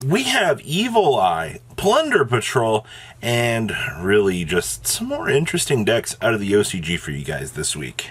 we have Evil Eye, Plunder Patrol, and really just some more interesting decks out of the OCG for you guys this week.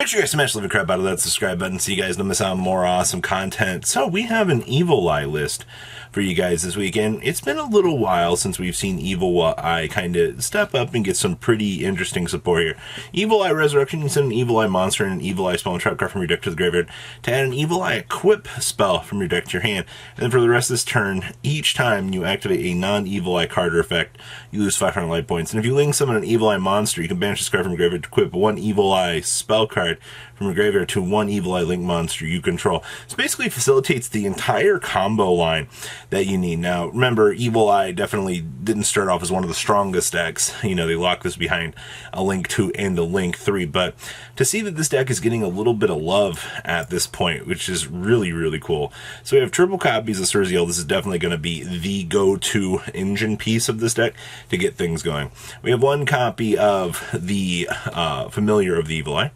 Make sure you guys smash the crap out of that subscribe button so you guys don't miss out on more awesome content. So we have an Evil Eye list for you guys this weekend. It's been a little while since we've seen Evil Eye kind of step up and get some pretty interesting support here. Evil Eye Resurrection, you send an Evil Eye monster and an Evil Eye spell and trap card from your deck to the graveyard to add an Evil Eye equip spell from your deck to your hand. And then for the rest of this turn, each time you activate a non-Evil Eye card or effect, you lose 500 life points. And if you link summon an Evil Eye monster, you can banish this card from your graveyard to equip one Evil Eye spell card from your graveyard to one Evil Eye Link monster you control. So basically facilitates the entire combo line that you need. Now, remember, Evil Eye definitely didn't start off as one of the strongest decks. You know, they locked this behind a Link 2 and a Link 3, but to see that this deck is getting a little bit of love at this point, which is really, really cool. So we have triple copies of Surziel. This is definitely going to be the go-to engine piece of this deck to get things going. We have one copy of the Familiar of the Evil Eye.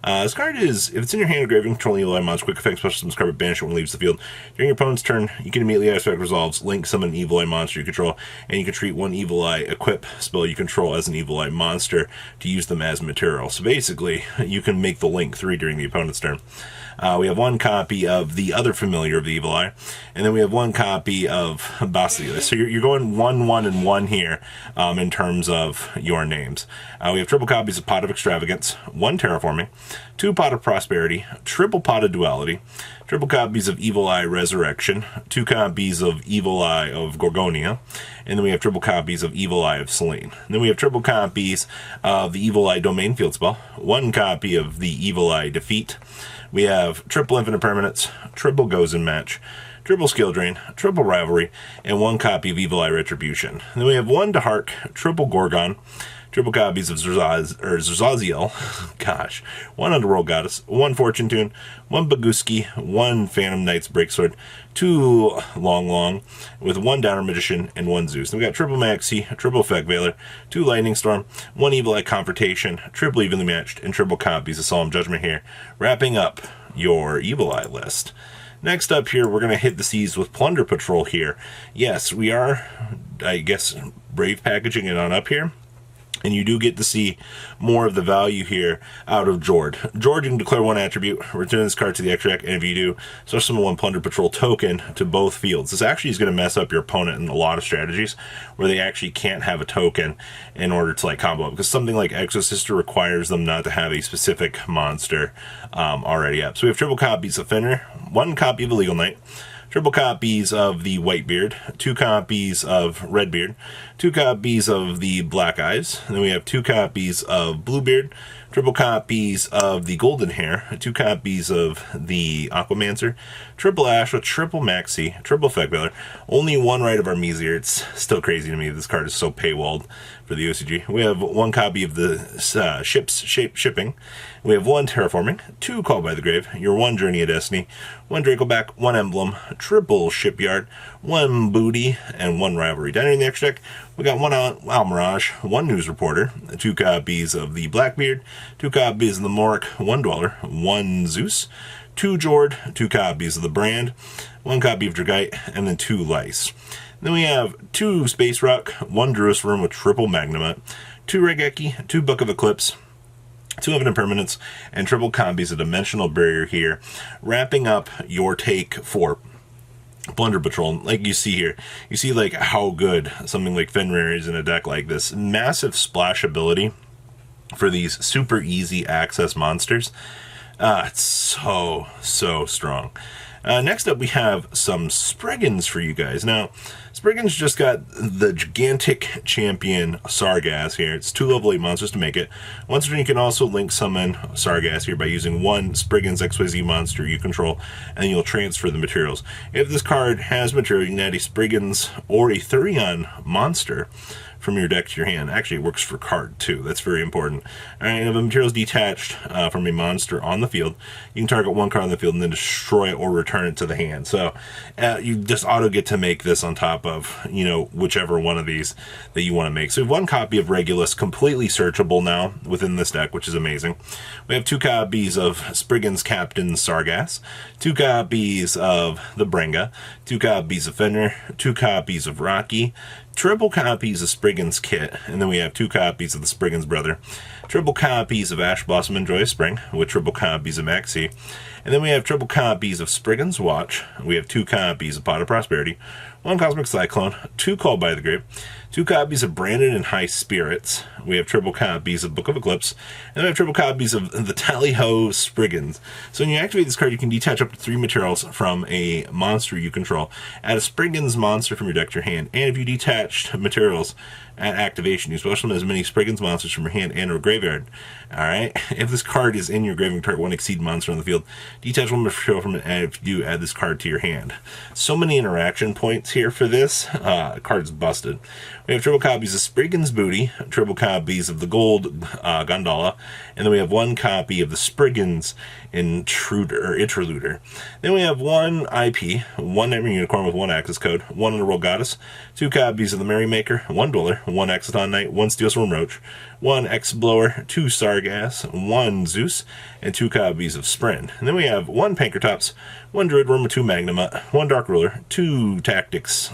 This card is, if it's in your hand or graveyard, controlling Evil Eye monster, quick effect, special summons card, but banish it when it leaves the field. During your opponent's turn, you can immediately aspect resolves, link summon an Evil Eye monster you control, and you can treat one Evil Eye equip spell you control as an Evil Eye monster to use them as material. So basically, you can make the Link 3 during the opponent's turn. We have one copy of the other Familiar of the Evil Eye, and then we have one copy of Basilisk. So you're going 1, 1, and 1 here in terms of your names. We have triple copies of Pot of Extravagance, one Terraforming, 2 Pot of Prosperity, triple Pot of Duality, triple copies of Evil Eye Resurrection, 2 copies of Evil Eye of Gorgonia, and then we have triple copies of Evil Eye of Selene. And then we have triple copies of the Evil Eye Domain Field Spell, 1 copy of the Evil Eye Defeat. We have triple Infinite Permanence, triple Goes in Match, triple Skill Drain, triple Rivalry, and 1 copy of Evil Eye Retribution. And then we have 1 Dahark, triple Gorgon, triple copies of Zerzaziel, gosh, 1 Underworld Goddess, 1 Fortune Tune, 1 Baguski, 1 Phantom Knight's Breaksword, 2 Long Long, with 1 Downer Magician, and 1 Zeus. Then we got triple Maxi, triple Effect Veiler, 2 Lightning Storm, 1 Evil Eye Confrontation, triple Evenly Matched, and triple copies of Solemn Judgment here, wrapping up your Evil Eye list. Next up here, we're going to hit the seas with Plunder Patrol here. Yes, we are, I guess, brave packaging it on up here. And you do get to see more of the value here out of Jord. Jord, you can declare 1 attribute, return this card to the extract, and if you do, start summon 1 Plunder Patrol token to both fields. This actually is going to mess up your opponent in a lot of strategies where they actually can't have a token in order to like combo up, because something like Exorcister requires them not to have a specific monster already up. So we have triple copies of Fenrir, 1 copy of Illegal Knight, triple copies of the Whitebeard, 2 copies of Redbeard, 2 copies of the Black Eyes, and then we have 2 copies of Bluebeard, triple copies of the Golden Hair, 2 copies of the Aquamancer, triple Ash with triple Maxi, triple Effect Veiler, only 1 Rite of Armisia. It's still crazy to me this card is so paywalled for the OCG. We have 1 copy of the Shipping. We have 1 Terraforming, 2 Called by the Grave, your 1 Journey of Destiny, 1 Dracoback, 1 Emblem, triple Shipyard, 1 Booty, and 1 Rivalry. Down here in the extra deck, we got 1 Almirage, 1 News Reporter, 2 copies of the Blackbeard, 2 copies of the Morik, 1 Dweller, 1 Zeus, 2 Jord, 2 copies of the Brand, 1 copy of Dragite, and then 2 Lice. Then we have 2 Space Rock, 1 Druis Room with triple Magnamut, 2 Regeki, 2 Book of Eclipse, 2 Infinite Permanence, and triple copies of Dimensional Barrier here, wrapping up your take for Plunder Patrol. Like you see here, you see like how good something like Fenrir is in a deck like this. Massive splash ability for these super easy access monsters. It's so strong. Next up, we have some Springans for you guys. Now, Springans just got the gigantic champion Sargass here. It's 2 level 8 monsters to make it. Once again, you can also link summon Sargass here by using 1 Spriggan's XYZ monster you control, and you'll transfer the materials. If this card has material, you can add a Spriggan's or a Therion monster from your deck to your hand. Actually, it works for card too. That's very important. All right, if a material is detached from a monster on the field, you can target one card on the field and then destroy it or return it to the hand. So you just auto get to make this on top of, you know, whichever one of these that you want to make. So we have one copy of Regulus, completely searchable now within this deck, which is amazing. We have 2 copies of Sprigans Captain Sargass, 2 copies of the Brenga, 2 copies of Fenrir, 2 copies of Rocky, triple copies of Spriggan's Kit, and then we have 2 copies of the Spriggan's Brother, triple copies of Ash Blossom and Joyous Spring, with triple copies of Maxi, and then we have triple copies of Spriggan's Watch, we have 2 copies of Pot of Prosperity, 1 Cosmic Cyclone, 2 Called by the Grave, 2 copies of Branded and High Spirits, we have triple copies of Book of Eclipse, and then we have triple copies of the Tally-Ho Spriggans. So when you activate this card, you can detach up to 3 materials from a monster you control. Add a Spriggan's monster from your deck to your hand, and if you detached materials at activation, you special summon as many Spriggan's monsters from your hand and or graveyard. Alright, if this card is in your graveyard, target 1 exceed monster on the field, detach 1 material from it, and if you do, add this card to your hand. So many interaction points here for this. Card's busted. We have triple copies of Spriggan's Booty, triple copies of the Gold Gondola, and then we have 1 copy of the Spriggan's Interluder. Then we have 1 IP, 1 Nightmare Unicorn with 1 access code, 1 Underworld Goddess, 2 copies of the Merrymaker, 1 Dweller, 1 Exciton Knight, 1 Steel Storm Roach, 1 X-Blower, 2 Sargass, 1 Zeus, and 2 copies of Spren. And then we have 1 Pankratops, 1 Druid Worm, 2 Magnamut, 1 Dark Ruler, 2 Tactics.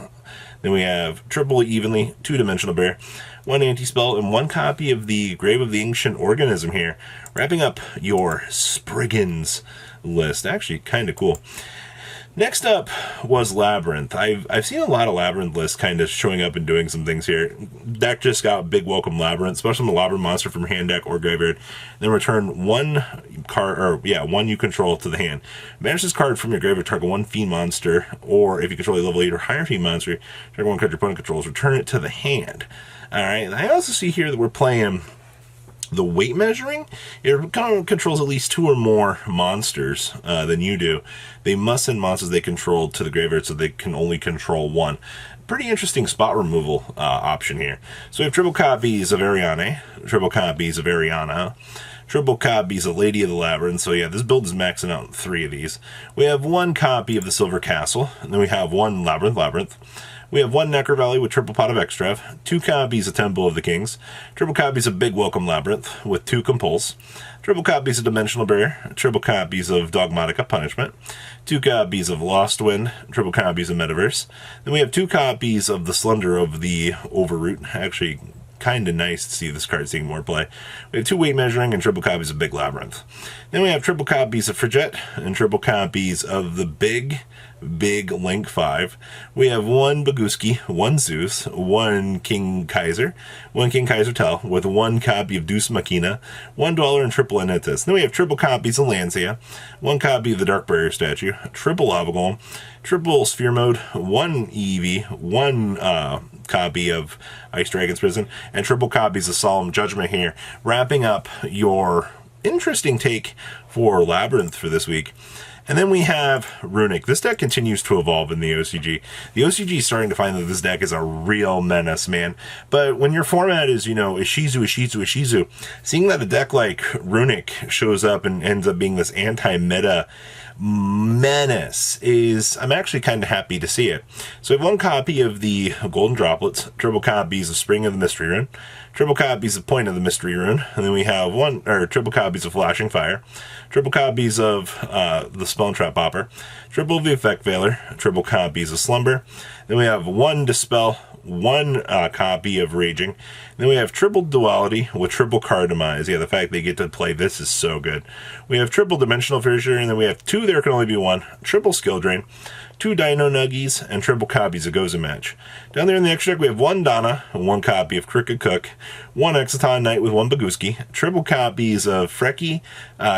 Then we have triple Evenly, 2 Dimensional Bear, 1 Anti-Spell, and 1 copy of the Grave of the Ancient Organism here, wrapping up your Spriggans list. Actually, kind of cool. Next up was Labyrinth. I've seen a lot of Labyrinth lists kind of showing up and doing some things here. Deck just got big welcome Labyrinth, special summon a Labyrinth monster from hand deck or graveyard, then return 1 card, or yeah, 1 you control to the hand. Banish this card from your graveyard, target 1 fiend monster, or if you control a level 8 or higher fiend monster, target 1 card your opponent controls, return it to the hand. Alright, I also see here that we're playing the weight measuring. It kind of controls at least 2 or more monsters than you do. They must send monsters they control to the graveyard, so they can only control 1. Pretty interesting spot removal option here. So we have triple copies of Ariane, triple copies of Ariana, triple copies of Lady of the Labyrinth. So yeah, this build is maxing out 3 of these. We have 1 copy of the Silver Castle, and then we have 1 Labyrinth. We have 1 Necker Valley with triple pot of Extrav, 2 copies of Temple of the Kings, triple copies of Big Welcome Labyrinth with 2 Compulse, triple copies of Dimensional Barrier, triple copies of Dogmatica Punishment, 2 copies of Lost Wind, triple copies of Metaverse. Then we have 2 copies of the Slender of the Overroot. Actually, kind of nice to see this card seeing more play. We have 2 weight measuring and triple copies of Big Labyrinth. Then we have triple copies of Frigette and triple copies of the Big Link 5. We have 1 Baguski, 1 Zeus, 1 King Kaiser, 1 King Kaiser Tell, with 1 copy of Deus Machina, 1 Dweller, and triple Anitis. Then we have triple copies of Lancia, 1 copy of the Dark Barrier Statue, triple Lava Golem, triple Sphere Mode, 1 Eevee, 1 copy of Ice Dragon's Prison, and triple copies of Solemn Judgment here, wrapping up your interesting take for Labyrinth for this week. And then we have Runic. This deck continues to evolve in the OCG. The OCG is starting to find that this deck is a real menace, man. But when your format is, you know, Ishizu, seeing that a deck like Runic shows up and ends up being this anti-meta menace is, I'm actually kind of happy to see it. So we have 1 copy of the Golden Droplets, triple copies of Spring of the Mystery Rune, triple copies of Point of the Mystery Rune, and then we have triple copies of Flashing Fire, triple copies of the Spell and Trap Popper, triple of the Effect Veiler, triple copies of Slumber, then we have 1 Dispel, 1 copy of Raging, then we have triple Duality with triple Card Demise. Yeah, the fact they get to play this is so good. We have triple Dimensional Fissure, and then we have 2 There Can Only Be 1, triple Skill Drain, 2 Dino Nuggies, and triple copies of Goza Match. Down there in the extra deck, we have 1 Donna, 1 copy of Crooked Cook, 1 Exciton Knight with 1 Baguski, triple copies of Frecky,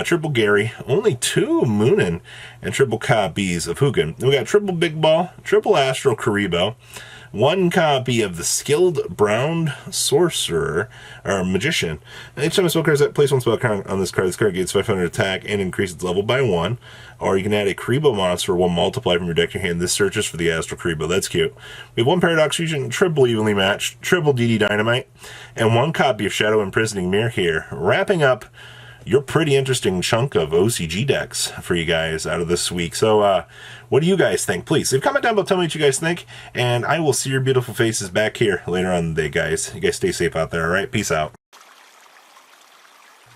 triple Gary, only 2 Moonin, and triple copies of Hugin. Then we got triple Big Ball, triple Astral Karibo, 1 copy of the Skilled Brown Sorcerer, or Magician. And each time a spell card is at, place 1 spell card on this card gets 500 attack and increase its level by 1. Or you can add a Kribo monster, 1 multiply from your deck to your hand. This searches for the Astral Kribo. That's cute. We have 1 Paradox Fusion, triple Evenly Matched, triple DD Dynamite, and 1 copy of Shadow Imprisoning Mirror here, wrapping up your pretty interesting chunk of OCG decks for you guys out of this week. So, what do you guys think? Please leave a comment down below, tell me what you guys think, and I will see your beautiful faces back here later on in the day, guys. You guys stay safe out there, alright? Peace out.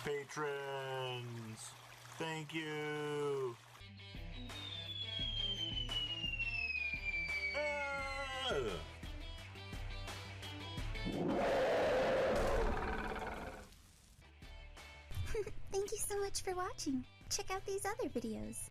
Patrons, thank you. Thank you so much for watching. Check out these other videos.